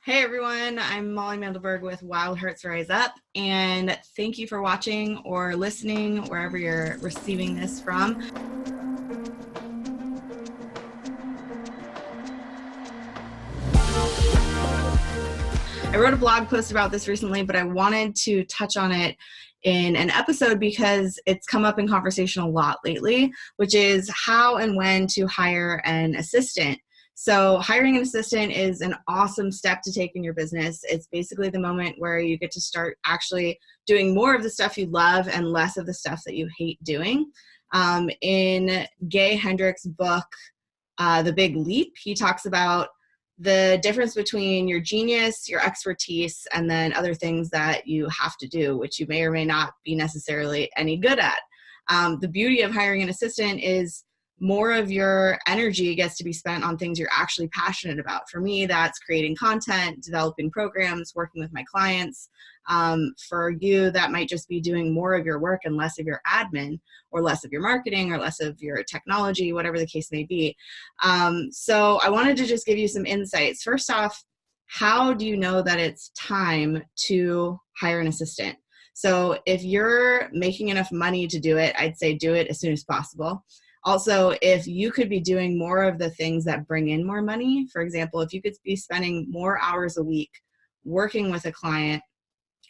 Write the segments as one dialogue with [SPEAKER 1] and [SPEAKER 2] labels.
[SPEAKER 1] Hey everyone, I'm Molly Mandelberg with Wild Hearts Rise Up, and thank you for watching or listening wherever you're receiving this from. I wrote a blog post about this recently, but I wanted to touch on it in an episode because it's come up in conversation a lot lately, which is how and when to hire an assistant. So hiring an assistant is an awesome step to take in your business. It's basically the moment where you get to start actually doing more of the stuff you love and less of the stuff that you hate doing. In Gay Hendricks' book, The Big Leap, he talks about the difference between your genius, your expertise, and then other things that you have to do, which you may or may not be necessarily any good at. The beauty of hiring an assistant is more of your energy gets to be spent on things you're actually passionate about. For me, that's creating content, developing programs, working with my clients. For you, that might just be doing more of your work and less of your admin, or less of your marketing, or less of your technology, whatever the case may be. So I wanted to just give you some insights. First off, how do you know that it's time to hire an assistant? So if you're making enough money to do it, I'd say do it as soon as possible. Also, if you could be doing more of the things that bring in more money, for example, if you could be spending more hours a week working with a client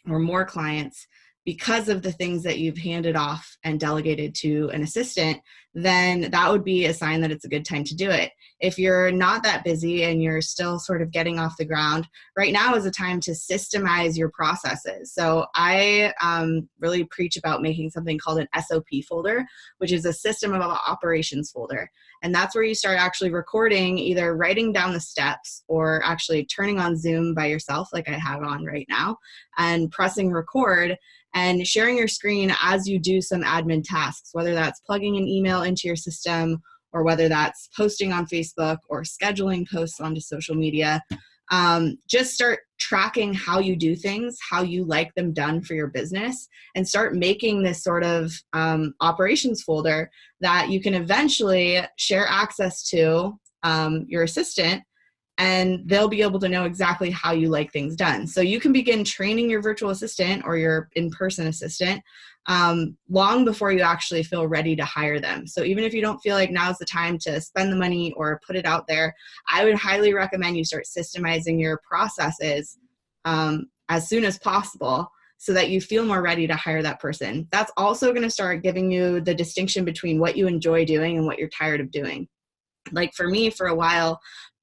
[SPEAKER 1] or more clients because of the things that you've handed off and delegated to an assistant, then that would be a sign that it's a good time to do it. If you're not that busy and you're still sort of getting off the ground, right now is a time to systemize your processes. So I really preach about making something called an SOP folder, which is a system of operations folder. And that's where you start actually recording, either writing down the steps or actually turning on Zoom by yourself, like I have on right now, and pressing record and sharing your screen as you do some admin tasks, whether that's plugging an email into your system or whether that's posting on Facebook or scheduling posts onto social media. Just start tracking how you do things, how you like them done for your business, and start making this sort of operations folder that you can eventually share access to your assistant, and they'll be able to know exactly how you like things done. So you can begin training your virtual assistant or your in-person assistant long before you actually feel ready to hire them. So even if you don't feel like now's the time to spend the money or put it out there, I would highly recommend you start systemizing your processes as soon as possible so that you feel more ready to hire that person. That's also going to start giving you the distinction between what you enjoy doing and what you're tired of doing. Like for me, for a while,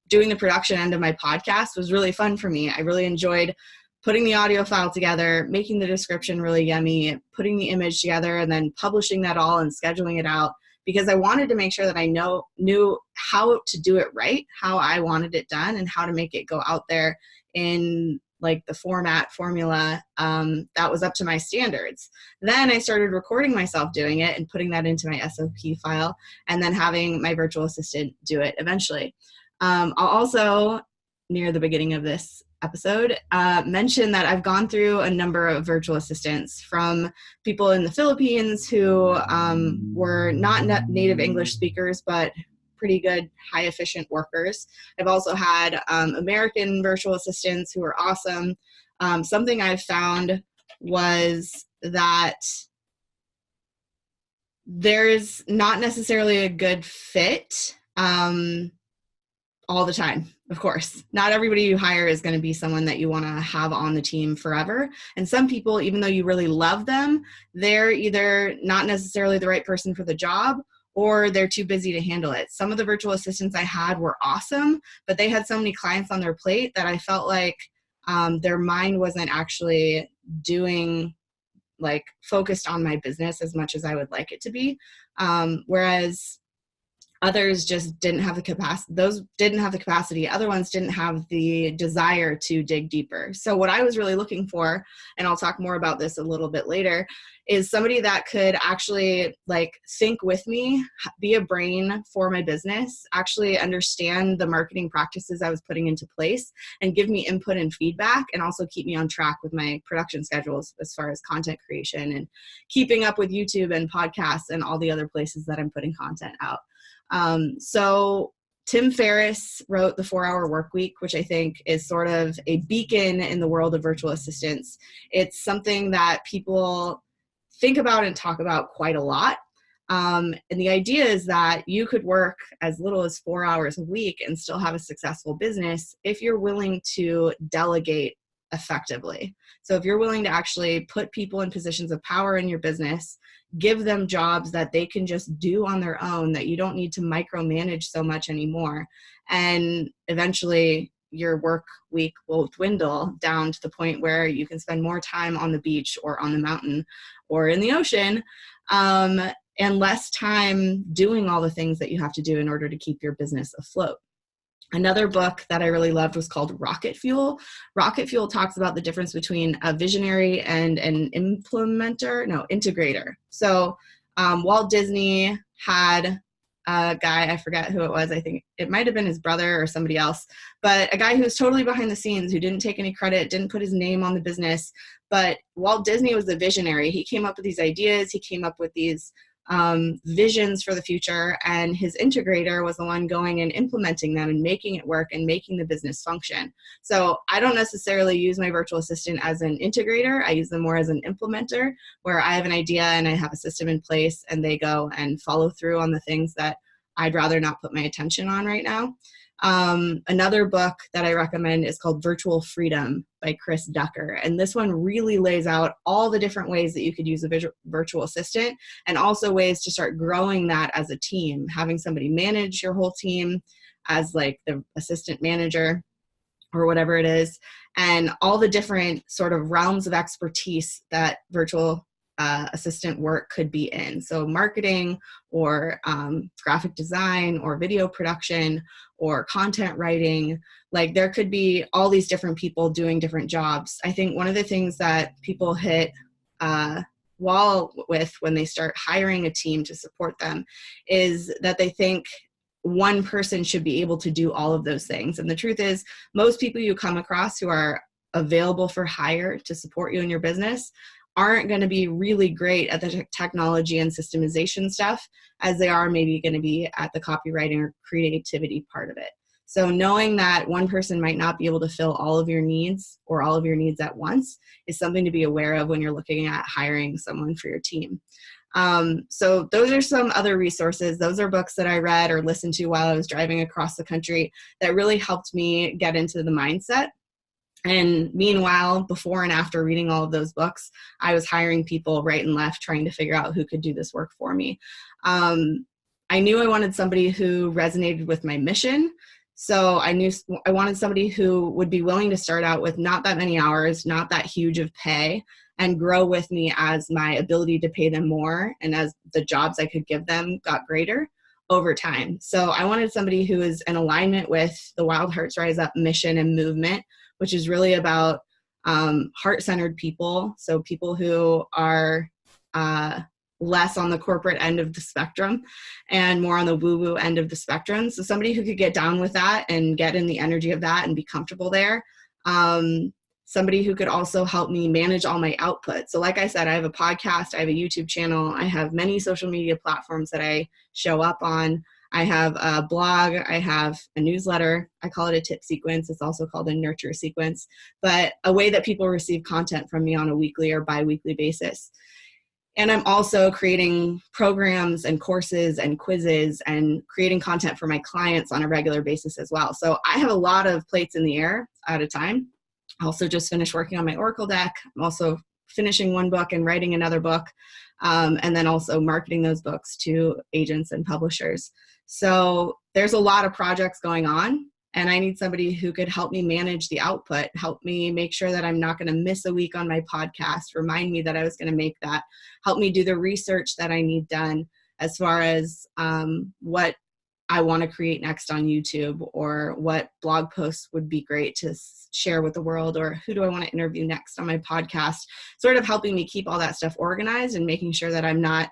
[SPEAKER 1] doing the production end of my podcast was really fun for me. I really enjoyed putting the audio file together, making the description really yummy, putting the image together, and then publishing that all and scheduling it out, because I wanted to make sure that I knew how to do it right, how I wanted it done, and how to make it go out there in like the formula that was up to my standards. Then I started recording myself doing it and putting that into my SOP file, and then having my virtual assistant do it eventually. I'll also, near the beginning of this episode, mention that I've gone through a number of virtual assistants, from people in the Philippines who were not native English speakers, but pretty good, high efficient workers. I've also had American virtual assistants who are awesome. Something I've found was that there's not necessarily a good fit all the time. Of course, not everybody you hire is going to be someone that you want to have on the team forever. And some people, even though you really love them, they're either not necessarily the right person for the job, or they're too busy to handle it. Some of the virtual assistants I had were awesome, but they had so many clients on their plate that I felt like their mind wasn't actually focused on my business as much as I would like it to be. Whereas others just didn't have the capacity. Those didn't have the capacity. Other ones didn't have the desire to dig deeper. So what I was really looking for, and I'll talk more about this a little bit later, is somebody that could actually think with me, be a brain for my business, actually understand the marketing practices I was putting into place, and give me input and feedback, and also keep me on track with my production schedules as far as content creation and keeping up with YouTube and podcasts and all the other places that I'm putting content out. So Tim Ferriss wrote The 4-Hour Workweek, which I think is sort of a beacon in the world of virtual assistants. It's something that people think about and talk about quite a lot. And the idea is that you could work as little as 4 hours a week and still have a successful business if you're willing to delegate effectively. So if you're willing to actually put people in positions of power in your business, give them jobs that they can just do on their own, that you don't need to micromanage so much anymore. And eventually your work week will dwindle down to the point where you can spend more time on the beach or on the mountain or in the ocean, and less time doing all the things that you have to do in order to keep your business afloat. Another book that I really loved was called Rocket Fuel. Rocket Fuel talks about the difference between a visionary and an integrator. So Walt Disney had a guy, I forget who it was, I think it might have been his brother or somebody else, but a guy who was totally behind the scenes, who didn't take any credit, didn't put his name on the business. But Walt Disney was the visionary. He came up with these ideas, he came up with these visions for the future, and his integrator was the one going and implementing them and making it work and making the business function. So I don't necessarily use my virtual assistant as an integrator. I use them more as an implementer, where I have an idea and I have a system in place and they go and follow through on the things that I'd rather not put my attention on right now. Another book that I recommend is called Virtual Freedom by Chris Ducker. And this one really lays out all the different ways that you could use a virtual assistant, and also ways to start growing that as a team, having somebody manage your whole team as like the assistant manager or whatever it is, and all the different sort of realms of expertise that virtual assistant work could be in. So marketing or graphic design or video production or content writing, like there could be all these different people doing different jobs. I think one of the things that people hit wall with when they start hiring a team to support them is that they think one person should be able to do all of those things. And the truth is, most people you come across who are available for hire to support you in your business aren't going to be really great at the technology and systemization stuff as they are maybe going to be at the copywriting or creativity part of it. So knowing that one person might not be able to fill all of your needs or all of your needs at once is something to be aware of when you're looking at hiring someone for your team. So those are some other resources. Those are books that I read or listened to while I was driving across the country that really helped me get into the mindset. And meanwhile, before and after reading all of those books, I was hiring people right and left, trying to figure out who could do this work for me. I knew I wanted somebody who resonated with my mission. So I knew I wanted somebody who would be willing to start out with not that many hours, not that huge of pay, and grow with me as my ability to pay them more and as the jobs I could give them got greater over time. So I wanted somebody who is in alignment with the Wild Hearts Rise Up mission and movement, which is really about heart-centered people. So people who are less on the corporate end of the spectrum and more on the woo-woo end of the spectrum. So somebody who could get down with that and get in the energy of that and be comfortable there. Somebody who could also help me manage all my output. So like I said, I have a podcast, I have a YouTube channel, I have many social media platforms that I show up on. I have a blog, I have a newsletter. I call it a tip sequence. It's also called a nurture sequence, but a way that people receive content from me on a weekly or bi-weekly basis. And I'm also creating programs and courses and quizzes and creating content for my clients on a regular basis as well. So I have a lot of plates in the air at a time. I also just finished working on my Oracle deck. I'm also finishing one book and writing another book, and then also marketing those books to agents and publishers. So there's a lot of projects going on, and I need somebody who could help me manage the output, help me make sure that I'm not going to miss a week on my podcast, remind me that I was going to make that, help me do the research that I need done as far as what I want to create next on YouTube, or what blog posts would be great to share with the world, or who do I want to interview next on my podcast, sort of helping me keep all that stuff organized and making sure that I'm not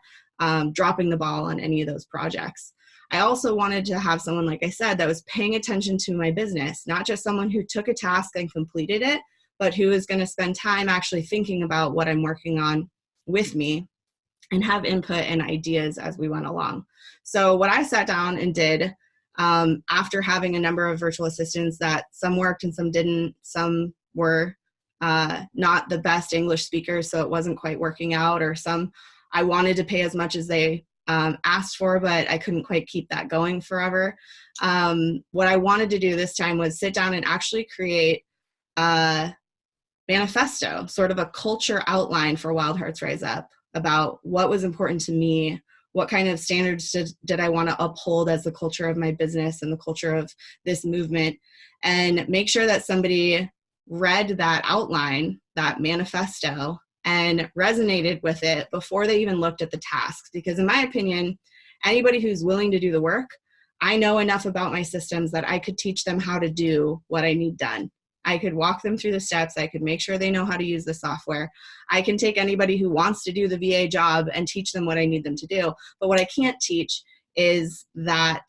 [SPEAKER 1] dropping the ball on any of those projects. I also wanted to have someone, like I said, that was paying attention to my business, not just someone who took a task and completed it, but who is going to spend time actually thinking about what I'm working on with me and have input and ideas as we went along. So what I sat down and did after having a number of virtual assistants that some worked and some didn't, some were not the best English speakers, so it wasn't quite working out, or some I wanted to pay as much as they asked for, but I couldn't quite keep that going forever. What I wanted to do this time was sit down and actually create a manifesto, sort of a culture outline for Wild Hearts Rise Up, about what was important to me, what kind of standards did I want to uphold as the culture of my business and the culture of this movement, and make sure that somebody read that outline, that manifesto, and resonated with it before they even looked at the tasks. Because in my opinion, anybody who's willing to do the work, I know enough about my systems that I could teach them how to do what I need done. I could walk them through the steps. I could make sure they know how to use the software. I can take anybody who wants to do the VA job and teach them what I need them to do. But what I can't teach is that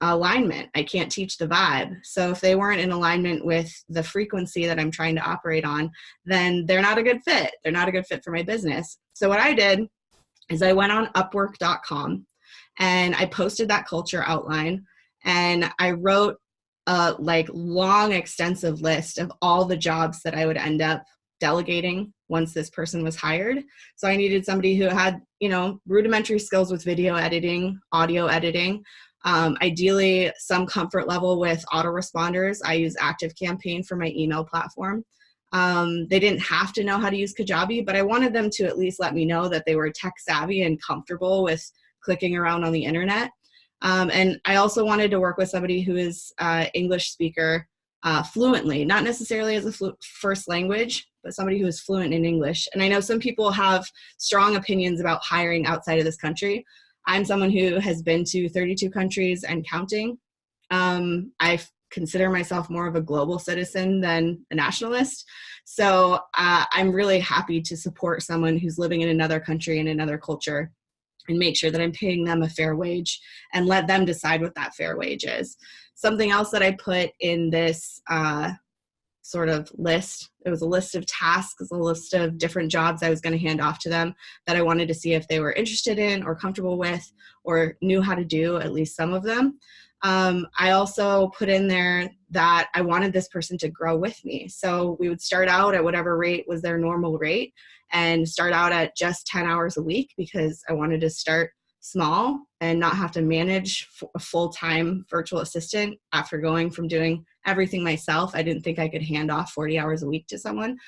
[SPEAKER 1] alignment. I can't teach the vibe. So if they weren't in alignment with the frequency that I'm trying to operate on, then they're not a good fit. They're not a good fit for my business. So what I did is I went on Upwork.com and I posted that culture outline, and I wrote a long, extensive list of all the jobs that I would end up delegating once this person was hired. So I needed somebody who had, rudimentary skills with video editing, audio editing, ideally some comfort level with autoresponders. I use ActiveCampaign for my email platform. They didn't have to know how to use Kajabi, but I wanted them to at least let me know that they were tech savvy and comfortable with clicking around on the internet. And I also wanted to work with somebody who is English speaker fluently, not necessarily as a first language, but somebody who is fluent in English. And I know some people have strong opinions about hiring outside of this country. I'm someone who has been to 32 countries and counting. I consider myself more of a global citizen than a nationalist. So I'm really happy to support someone who's living in another country and another culture, and make sure that I'm paying them a fair wage and let them decide what that fair wage is. Something else that I put in this sort of list, it was a list of tasks, a list of different jobs I was going to hand off to them that I wanted to see if they were interested in or comfortable with or knew how to do at least some of them. I also put in there that I wanted this person to grow with me. So we would start out at whatever rate was their normal rate and start out at just 10 hours a week, because I wanted to start small and not have to manage a full-time virtual assistant. After going from doing everything myself, I didn't think I could hand off 40 hours a week to someone.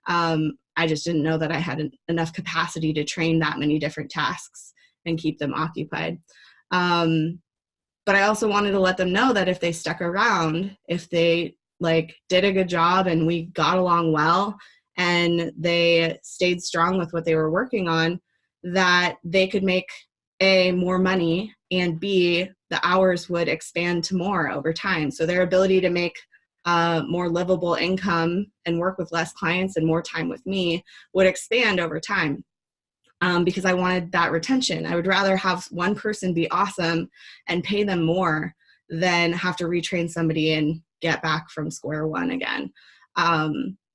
[SPEAKER 1] I just didn't know that I had enough capacity to train that many different tasks and keep them occupied. But I also wanted to let them know that if they stuck around, if they did a good job and we got along well and they stayed strong with what they were working on, that they could make A, more money, and B, the hours would expand to more over time. So their ability to make more livable income and work with less clients and more time with me would expand over time. Because I wanted that retention. I would rather have one person be awesome and pay them more than have to retrain somebody and get back from square one again.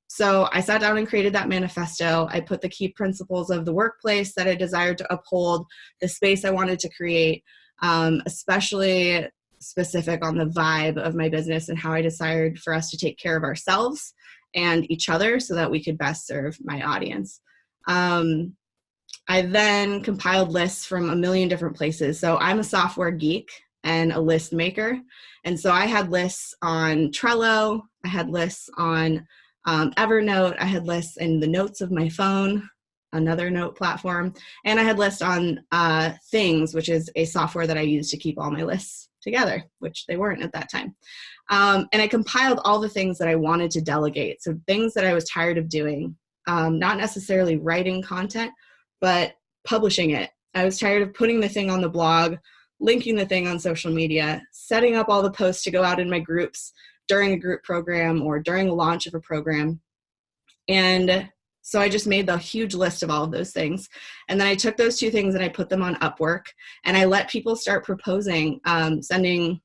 [SPEAKER 1] So I sat down and created that manifesto. I put the key principles of the workplace that I desired to uphold, the space I wanted to create, especially specific on the vibe of my business and how I desired for us to take care of ourselves and each other so that we could best serve my audience. I then compiled lists from a million different places. So I'm a software geek and a list maker. And so I had lists on Trello. I had lists on Evernote. I had lists in the notes of my phone, another note platform. And I had lists on Things, which is a software that I use to keep all my lists together, which they weren't at that time. And I compiled all the things that I wanted to delegate. So things that I was tired of doing, not necessarily writing content, but publishing it. I was tired of putting the thing on the blog, linking the thing on social media, setting up all the posts to go out in my groups during a group program or during a launch of a program. And so I just made the huge list of all of those things. And then I took those two things and I put them on Upwork, and I let people start proposing, sending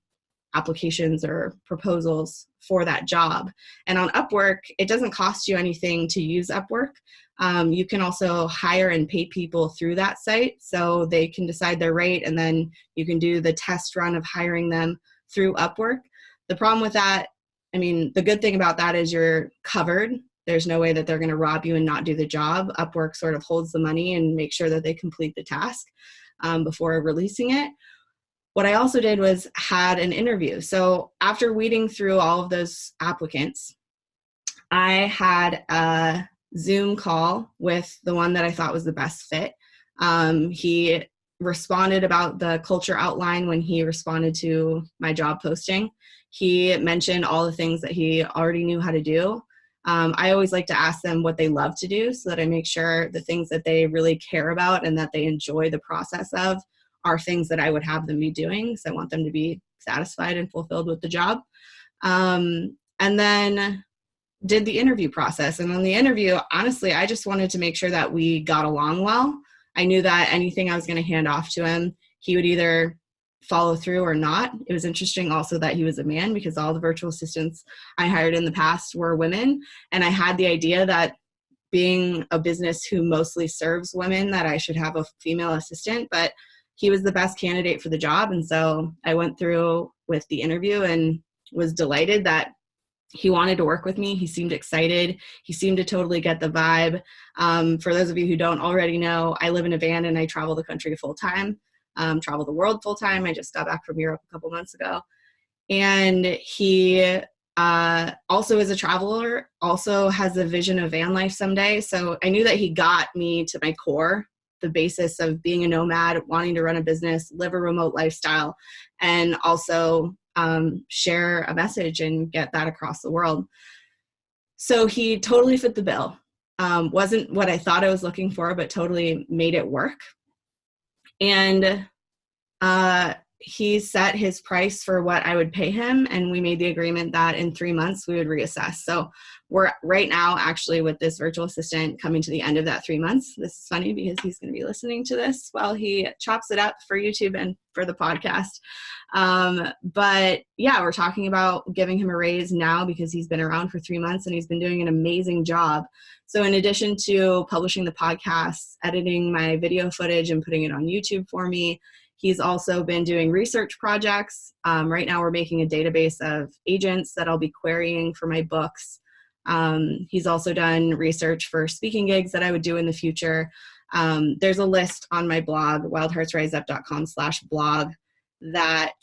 [SPEAKER 1] applications or proposals for that job. And on Upwork, it doesn't cost you anything to use Upwork. You can also hire and pay people through that site, so they can decide their rate, and then you can do the test run of hiring them through Upwork. The problem with that, I mean, the good thing about that is you're covered. There's no way that they're going to rob you and not do the job. Upwork sort of holds the money and makes sure that they complete the task before releasing it. What I also did was had an interview. So after weeding through all of those applicants, I had a Zoom call with the one that I thought was the best fit. He responded about the culture outline when he responded to my job posting. He mentioned all the things that he already knew how to do. I always like to ask them what they love to do so that I make sure the things that they really care about and that they enjoy the process of are things that I would have them be doing. So I want them to be satisfied and fulfilled with the job. And then did the interview process. And on the interview, honestly, I just wanted to make sure that we got along well. I knew that anything I was going to hand off to him, he would either follow through or not. It was interesting also that he was a man, because all the virtual assistants I hired in the past were women. And I had the idea that being a business who mostly serves women, that I should have a female assistant, but he was the best candidate for the job. And so I went through with the interview and was delighted that he wanted to work with me. He seemed excited. He seemed to totally get the vibe. For those of you who don't already know, I live in a van and I travel the country full time, travel the world full time. I just got back from Europe a couple months ago. And he also is a traveler, also has a vision of van life someday. So I knew that he got me to my core, the basis of being a nomad, wanting to run a business, live a remote lifestyle, and also share a message and get that across the world. So he totally fit the bill. Wasn't what I thought I was looking for, but totally made it work. And he set his price for what I would pay him, and we made the agreement that in 3 months we would reassess. So we're right now actually with this virtual assistant coming to the end of that 3 months. This is funny because he's going to be listening to this while he chops it up for YouTube and for the podcast. But yeah, we're talking about giving him a raise now because he's been around for 3 months and he's been doing an amazing job. So in addition to publishing the podcast, editing my video footage and putting it on YouTube for me, he's also been doing research projects. Right now we're making a database of agents that I'll be querying for my books. He's also done research for speaking gigs that I would do in the future. There's a list on my blog, wildheartsriseup.com/blog, that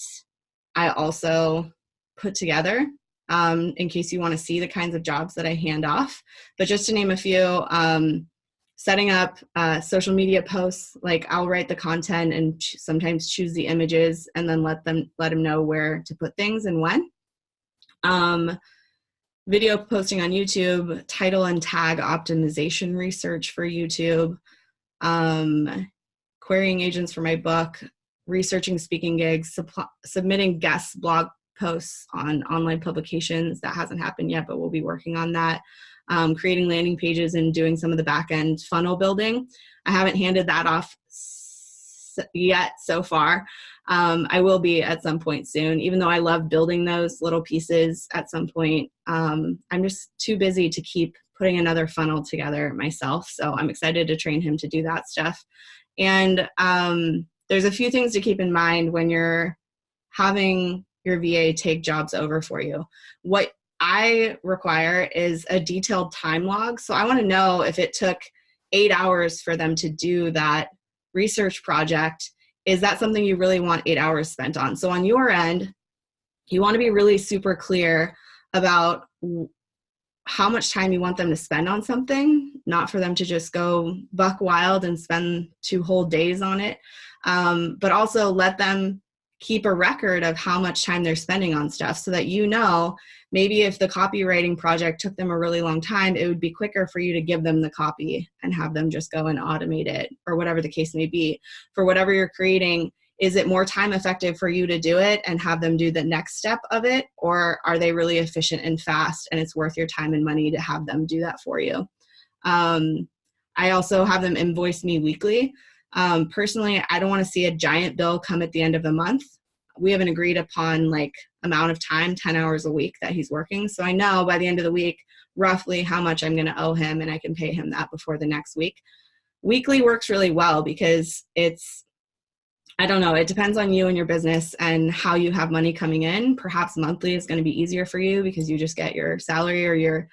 [SPEAKER 1] I also put together in case you want to see the kinds of jobs that I hand off. But just to name a few, setting up social media posts, like I'll write the content and sometimes choose the images and then let him know where to put things and when. Video posting on YouTube, title and tag optimization research for YouTube, querying agents for my book, researching speaking gigs, submitting guest blog posts on online publications. That hasn't happened yet, but we'll be working on that. Creating landing pages and doing some of the back end funnel building. I haven't handed that off yet so far. I will be at some point soon, even though I love building those little pieces at some point. I'm just too busy to keep putting another funnel together myself. So I'm excited to train him to do that stuff. And there's a few things to keep in mind when you're having your VA take jobs over for you. What I require is a detailed time log. So I want to know if it took 8 hours for them to do that research project. Is that something you really want 8 hours spent on? So on your end, you want to be really super clear about how much time you want them to spend on something, not for them to just go buck wild and spend 2 whole days on it, but also let them keep a record of how much time they're spending on stuff so that you know, maybe if the copywriting project took them a really long time, it would be quicker for you to give them the copy and have them just go and automate it, or whatever the case may be. For whatever you're creating, is it more time effective for you to do it and have them do the next step of it? Or are they really efficient and fast and it's worth your time and money to have them do that for you? I also have them invoice me weekly. Personally, I don't want to see a giant bill come at the end of the month. We have an agreed upon amount of time, 10 hours a week that he's working. So I know by the end of the week, roughly how much I'm going to owe him, and I can pay him that before the next week. Weekly works really well because it's I don't know. It depends on you and your business and how you have money coming in. Perhaps monthly is going to be easier for you because you just get your salary or your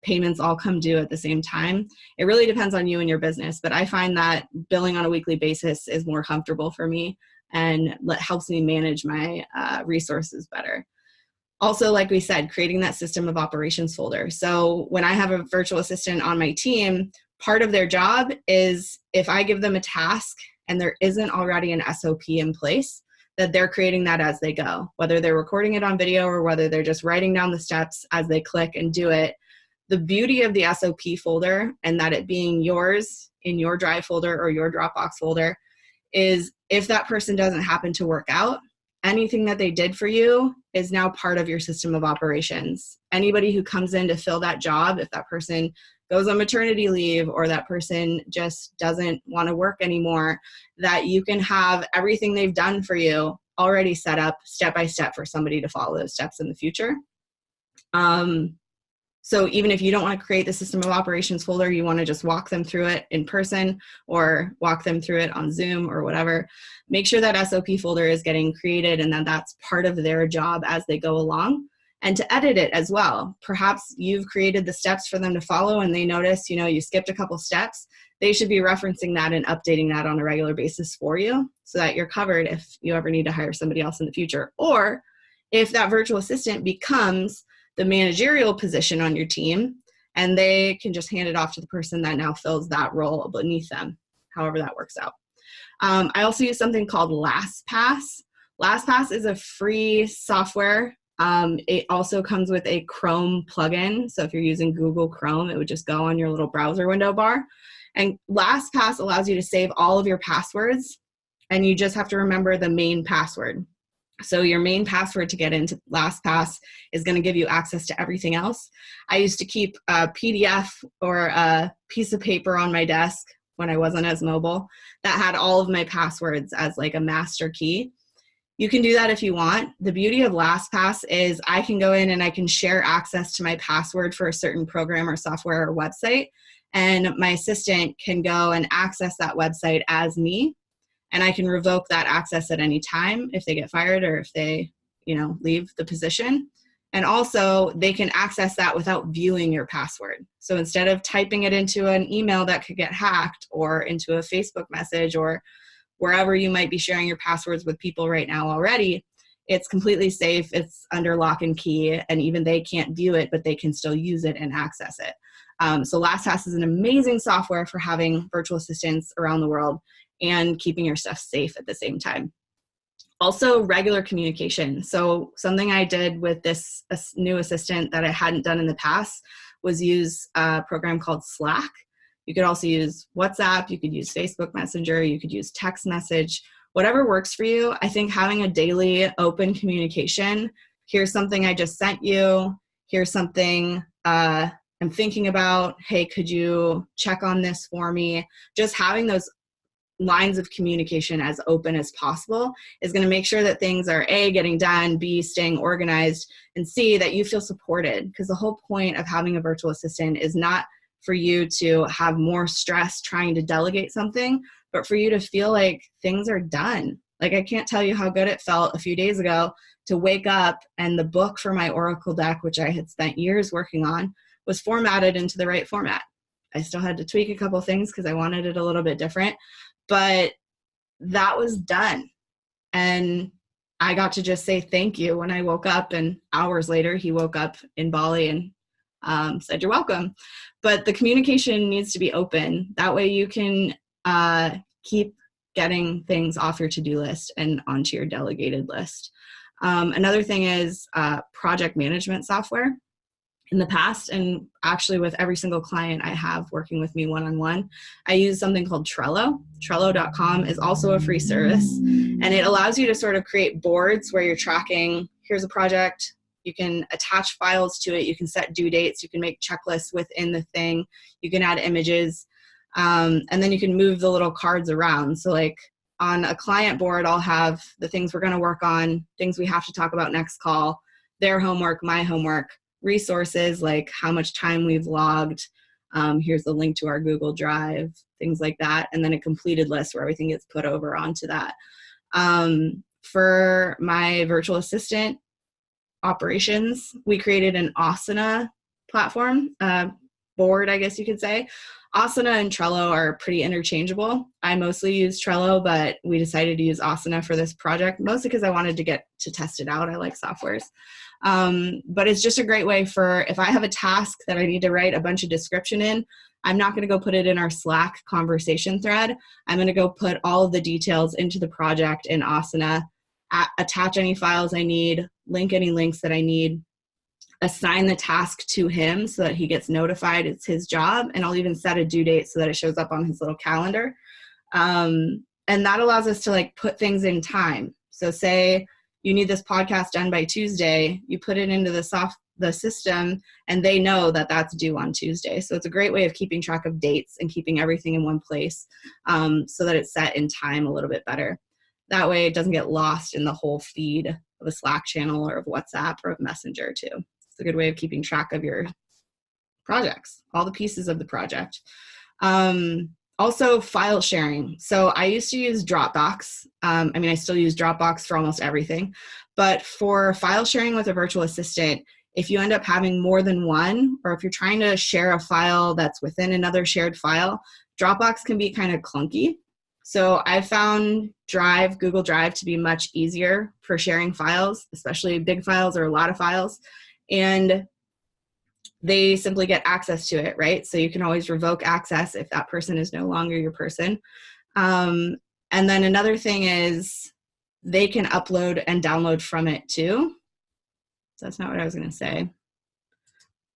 [SPEAKER 1] payments all come due at the same time. It really depends on you and your business. But I find that billing on a weekly basis is more comfortable for me and helps me manage my resources better. Also, like we said, creating that system of operations folder. So when I have a virtual assistant on my team, part of their job is if I give them a task and there isn't already an SOP in place, that they're creating that as they go, whether they're recording it on video or whether they're just writing down the steps as they click and do it. The beauty of the SOP folder and that it being yours in your Drive folder or your Dropbox folder is if that person doesn't happen to work out, anything that they did for you is now part of your system of operations. Anybody who comes in to fill that job, if that person goes on maternity leave or that person just doesn't want to work anymore, that you can have everything they've done for you already set up step by step for somebody to follow those steps in the future. So even if you don't want to create the system of operations folder, you want to just walk them through it in person or walk them through it on Zoom or whatever, make sure that SOP folder is getting created and that that's part of their job as they go along. And to edit it as well. Perhaps you've created the steps for them to follow and they notice, you skipped a couple steps. They should be referencing that and updating that on a regular basis for you so that you're covered if you ever need to hire somebody else in the future. Or if that virtual assistant becomes the managerial position on your team, and they can just hand it off to the person that now fills that role beneath them, however that works out. I also use something called LastPass. LastPass is a free software. It also comes with a Chrome plugin. So if you're using Google Chrome, it would just go on your little browser window bar. And LastPass allows you to save all of your passwords, and you just have to remember the main password. So your main password to get into LastPass is going to give you access to everything else. I used to keep a PDF or a piece of paper on my desk when I wasn't as mobile that had all of my passwords as like a master key. You can do that if you want. The beauty of LastPass is I can go in and I can share access to my password for a certain program or software or website, and my assistant can go and access that website as me. And I can revoke that access at any time if they get fired or if they, leave the position. And also they can access that without viewing your password. So instead of typing it into an email that could get hacked or into a Facebook message or wherever you might be sharing your passwords with people right now already, it's completely safe. It's under lock and key, and even they can't view it, but they can still use it and access it. So LastPass is an amazing software for having virtual assistants around the world and keeping your stuff safe at the same time. Also, regular communication. So something I did with this new assistant that I hadn't done in the past was use a program called Slack. You could also use WhatsApp, you could use Facebook Messenger, you could use text message, whatever works for you. I think having a daily open communication, here's something I just sent you, here's something I'm thinking about, hey, could you check on this for me? Just having those lines of communication as open as possible is going to make sure that things are A, getting done, B, staying organized, and C, that you feel supported. Because the whole point of having a virtual assistant is not for you to have more stress trying to delegate something, but for you to feel like things are done. Like, I can't tell you how good it felt a few days ago to wake up and the book for my Oracle deck, which I had spent years working on, was formatted into the right format. I still had to tweak a couple things because I wanted it a little bit different, but that was done. And I got to just say thank you when I woke up, and hours later he woke up in Bali and said, you're welcome. But the communication needs to be open. That way you can keep getting things off your to-do list and onto your delegated list. Another thing is project management software. In the past, and actually with every single client I have working with me one-on-one, I use something called Trello. Trello.com is also a free service, and it allows you to sort of create boards where you're tracking, here's a project, you can attach files to it, you can set due dates, you can make checklists within the thing, you can add images, and then you can move the little cards around. So like on a client board, I'll have the things we're going to work on, things we have to talk about next call, their homework, my homework, resources like how much time we've logged, Here's the link to our Google Drive, things like that. And then a completed list where everything gets put over onto that. For my virtual assistant operations, we created an Asana platform, board, I guess you could say. Asana and Trello are pretty interchangeable. I mostly use Trello, but we decided to use Asana for this project, mostly because I wanted to get to test it out. I like softwares. But it's just a great way for, if I have a task that I need to write a bunch of description in, I'm not going to go put it in our Slack conversation thread. I'm going to go put all of the details into the project in Asana, attach any files I need, link any links that I need, assign the task to him so that he gets notified it's his job, and I'll even set a due date so that it shows up on his little calendar. And that allows us to like put things in time. So say you need this podcast done by Tuesday, you put it into the system, and they know that that's due on Tuesday. So it's a great way of keeping track of dates and keeping everything in one place, so that it's set in time a little bit better. That way it doesn't get lost in the whole feed of a Slack channel or of WhatsApp or of Messenger too. It's a good way of keeping track of your projects, all the pieces of the project. Also file sharing. So I used to use Dropbox. I still use Dropbox for almost everything, but for file sharing with a virtual assistant, if you end up having more than one, or if you're trying to share a file that's within another shared file, Dropbox can be kind of clunky. So I found Google Drive to be much easier for sharing files, especially big files or a lot of files. And they simply get access to it, right? So you can always revoke access if that person is no longer your person. And then another thing is they can upload and download from it too. So that's not what I was going to say,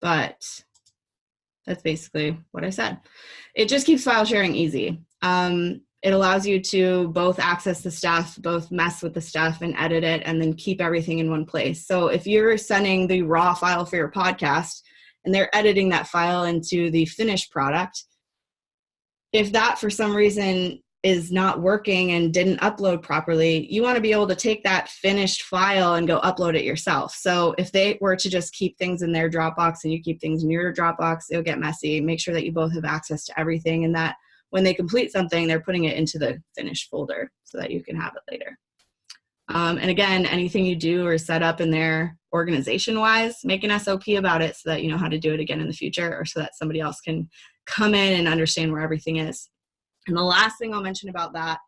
[SPEAKER 1] but that's basically what I said. It just keeps file sharing easy. It allows you to both access the stuff, both mess with the stuff and edit it, and then keep everything in one place. So if you're sending the raw file for your podcast and they're editing that file into the finished product, if that for some reason is not working and didn't upload properly, you want to be able to take that finished file and go upload it yourself. So if they were to just keep things in their Dropbox and you keep things in your Dropbox, it'll get messy. Make sure that you both have access to everything, and that when they complete something, they're putting it into the finished folder so that you can have it later. And again, anything you do or set up in there organization-wise, make an SOP about it so that you know how to do it again in the future, or so that somebody else can come in and understand where everything is. And the last thing I'll mention about that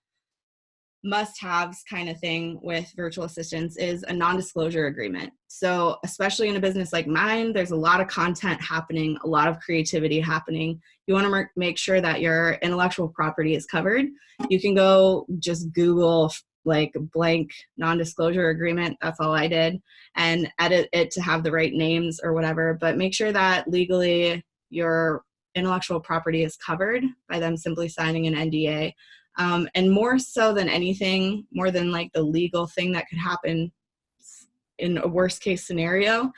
[SPEAKER 1] must-haves kind of thing with virtual assistants is a non-disclosure agreement. So especially in a business like mine, there's a lot of content happening, a lot of creativity happening. You want to make sure that your intellectual property is covered. You can go just Google like blank non-disclosure agreement. That's all I did, and edit it to have the right names or whatever, but make sure that legally your intellectual property is covered by them simply signing an NDA. And more so than anything, more than like the legal thing that could happen in a worst case scenario,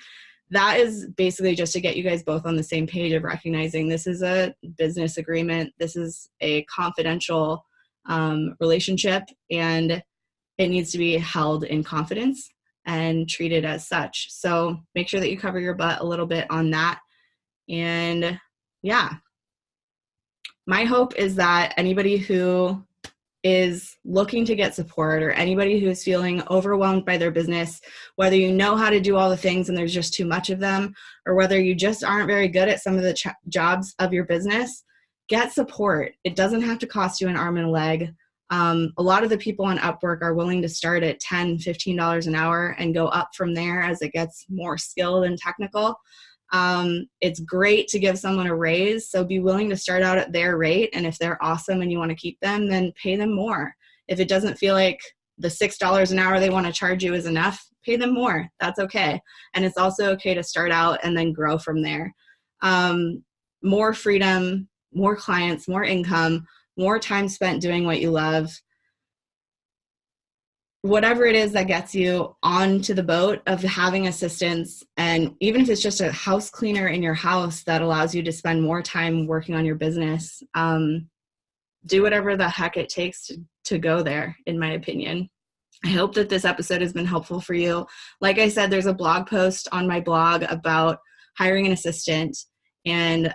[SPEAKER 1] that is basically just to get you guys both on the same page of recognizing this is a business agreement, this is a confidential relationship, and it needs to be held in confidence and treated as such. So make sure that you cover your butt a little bit on that. And yeah, my hope is that anybody who is looking to get support, or anybody who is feeling overwhelmed by their business, whether you know how to do all the things and there's just too much of them, or whether you just aren't very good at some of the jobs of your business, get support. It doesn't have to cost you an arm and a leg. A lot of the people on Upwork are willing to start at $10, $15 an hour and go up from there as it gets more skilled and technical. It's great to give someone a raise, so be willing to start out at their rate, and if they're awesome and you want to keep them, then pay them more. If it doesn't feel like the $6 an hour they want to charge you is enough, pay them more. That's okay. And it's also okay to start out and then grow from there. More freedom, more clients, more income, more time spent doing what you love. Whatever it is that gets you onto the boat of having assistants, and even if it's just a house cleaner in your house that allows you to spend more time working on your business, do whatever the heck it takes to go there, in my opinion. I hope that this episode has been helpful for you. Like I said, there's a blog post on my blog about hiring an assistant, and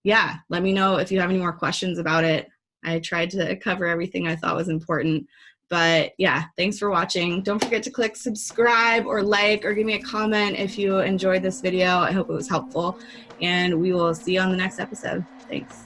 [SPEAKER 1] yeah, let me know if you have any more questions about it. I tried to cover everything I thought was important. But yeah, thanks for watching. Don't forget to click subscribe or like or give me a comment if you enjoyed this video. I hope it was helpful. And we will see you on the next episode. Thanks.